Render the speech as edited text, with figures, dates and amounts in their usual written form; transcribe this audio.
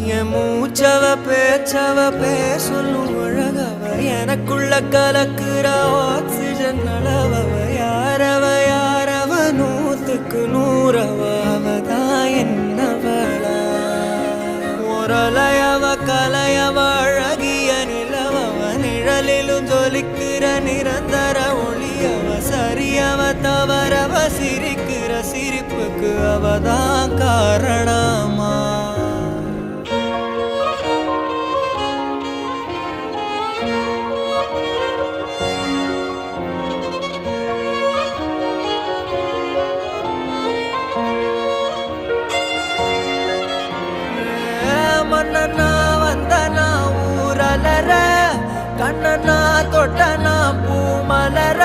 என் மூச்சவ பேச்சவ பேசலும் அழகவ எனக்குள்ள கலக்குற ஆக்சிஜன் அளவவ யாரவ நூத்துக்கு நூறவ அவதான் என்னவளா ஒரலையவ கலையவ அழகிய நிலவவ நிழலிலும் ஜொலிக்கிற நிரந்தர ஒளியவ சரியவ தவறவ சிரிக்கிற சிரிப்புக்கு அவதான் காரணமா மன்னனா வந்தனா ஊரலர கண்ணனா தொட்டனா பூ மலர